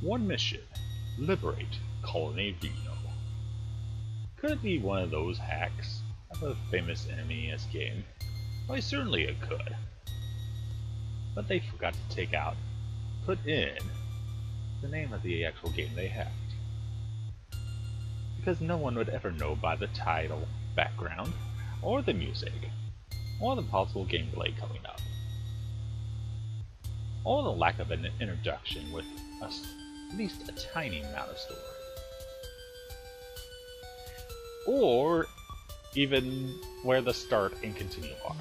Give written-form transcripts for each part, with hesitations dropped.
One mission, Liberate Colony Reo. Could it be one of those hacks of a famous enemy in this game? Why, certainly it could. But they forgot to put in the name of the actual game they hacked. Because no one would ever know by the title, background, or the music, or the possible gameplay coming up, or the lack of an introduction with at least a tiny amount of story. Or even where the start and continue are.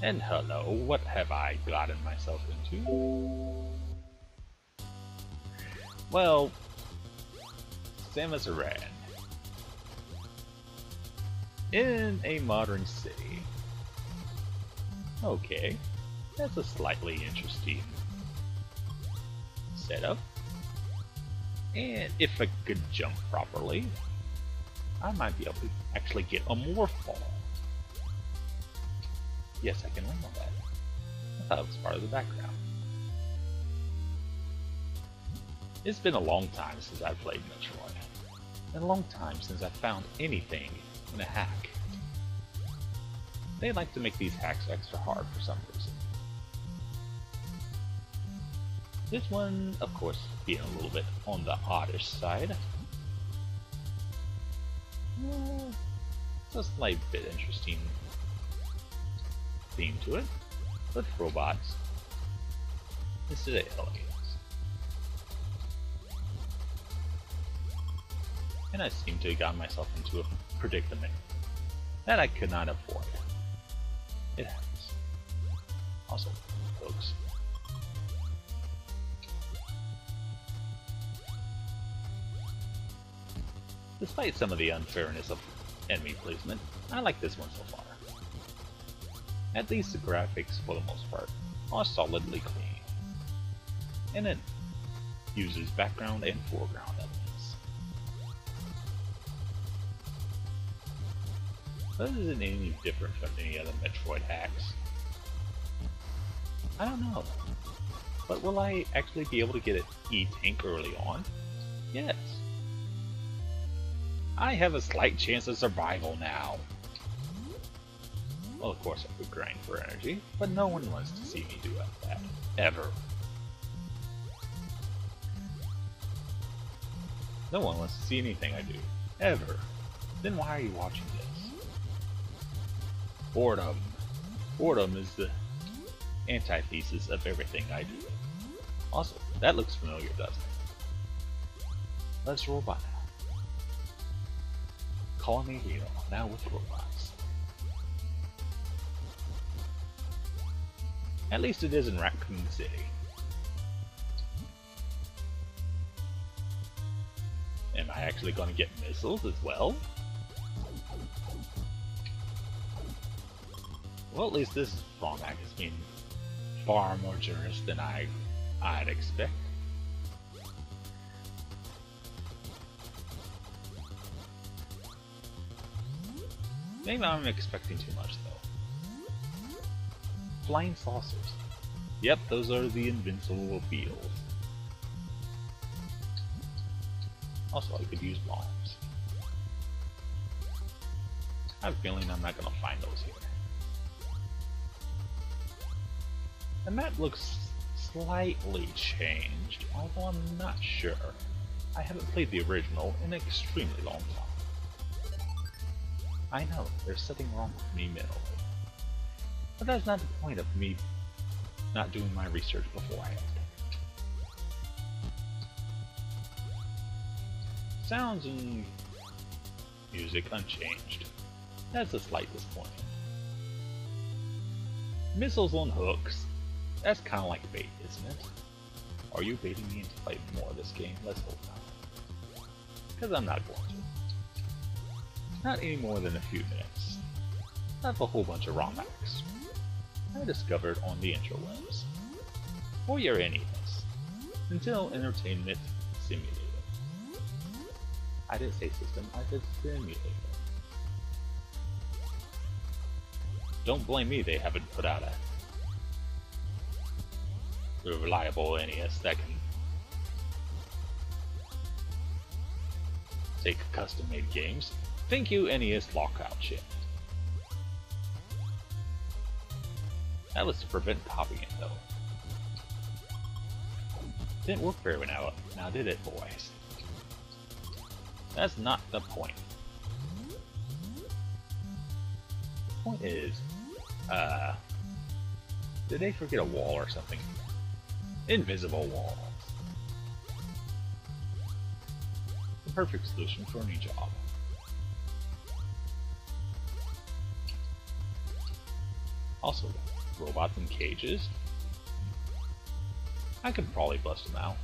And hello, what have I gotten myself into? Well, Samus Aran. In a modern city. Okay, that's a slightly interesting setup. And if I could jump properly, I might be able to actually get a Morphball. Yes, I can land on that. I thought it was part of the background. It's been a long time since I've played Metroid, and a long time since I found anything in a hack. They like to make these hacks extra hard for some reason. This one, of course, being a little bit on the oddish side. Just like a bit interesting theme to it, with robots instead of aliens. And I seem to have gotten myself into a predicament that I could not avoid. It happens. Also, folks. Despite some of the unfairness of enemy placement, I like this one so far. At least the graphics, for the most part, are solidly clean. And it uses background and foreground elements. But isn't any different from any other Metroid hacks? I don't know. But will I actually be able to get an E-Tank early on? Yes. I have a slight chance of survival now. Well, of course I could grind for energy, but no one wants to see me do that. Ever. No one wants to see anything I do. Ever. Then why are you watching this? Boredom. Boredom is the antithesis of everything I do. Also, that looks familiar, doesn't it? Let's robot now. Colony Reo, now with robots. At least it is in Raccoon City. Am I actually going to get missiles as well? Well, at least this fallback has been far more generous than I'd expect. Maybe I'm expecting too much, though. Flying saucers. Yep, those are the invincible beetles. Also, I could use bombs. I have a feeling I'm not going to find those here. The map looks slightly changed, although I'm not sure. I haven't played the original in an extremely long time. I know, there's something wrong with me mentally. But that's not the point of me not doing my research beforehand. Sounds and music unchanged. That's a slight disappointment. Missiles on hooks. That's kind of like bait, isn't it? Are you baiting me into playing more of this game? Let's hope not. Because I'm not going to. Not any more than a few minutes. I have a whole bunch of ROM hacks I discovered on the interwebs. For your NES. Until Entertainment Simulator. I didn't say system, I said simulator. Don't blame me they haven't put out reliable NES that can take custom-made games. Thank you, NES lockout shit. That was to prevent copying it, though. Didn't work very well now, did it, boys? That's not the point. The point is, did they forget a wall or something? Invisible walls. The perfect solution for any job. Also, robots in cages. I could probably bust them out,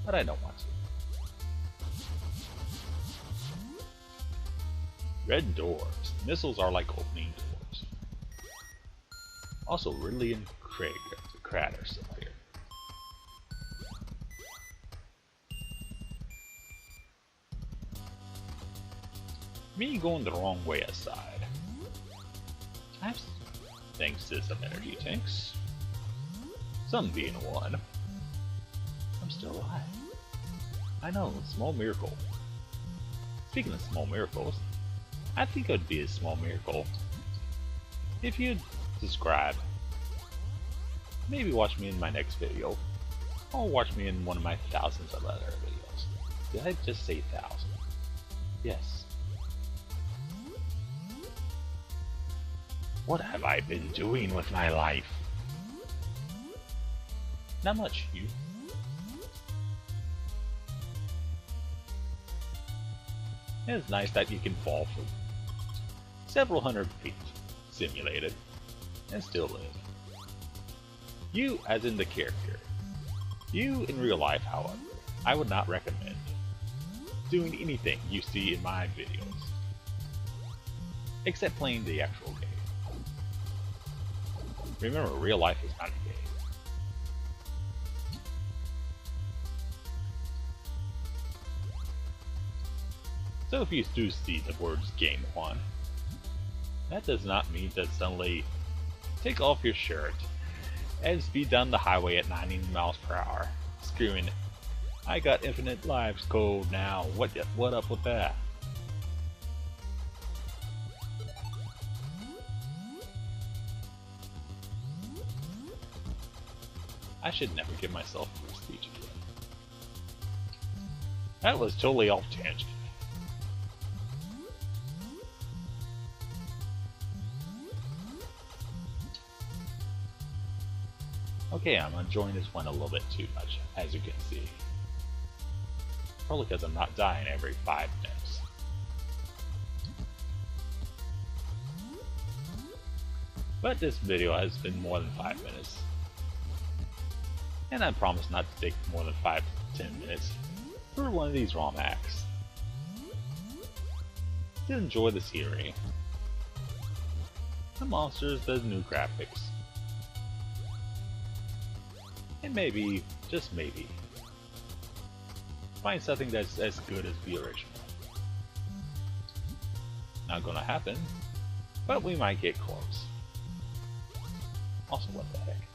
but I don't want to. Red doors. Missiles are like opening doors. Also, Ridley and Craig, the Crater still here. Me going the wrong way aside. Thanks to some energy tanks. Some being one. I'm still alive. I know, small miracle. Speaking of small miracles, I think it would be a small miracle if you'd subscribe. Maybe watch me in my next video, or watch me in one of my thousands of other videos. Did I just say 1,000? Yes. What have I been doing with my life? Not much, you. It's nice that you can fall from several hundred feet, simulated, and still live. You, as in the character. You, in real life, however, I would not recommend doing anything you see in my videos, except playing the actual game. Remember, real life is not a game. So if you do see the words Game On, that does not mean to suddenly take off your shirt and speed down the highway at 90 miles per hour, screaming, "I got infinite lives code now, what up with that?" I should never give myself free speech again. That was totally off tangent. Okay, I'm enjoying this one a little bit too much, as you can see. Probably because I'm not dying every 5 minutes. But this video has been more than 5 minutes. And I promise not to take more than 5 to 10 minutes for one of these ROM hacks. To enjoy the scenery, the monsters, the new graphics, and maybe, just maybe, find something that's as good as the original. Not gonna happen, but we might get close. Also, what the heck.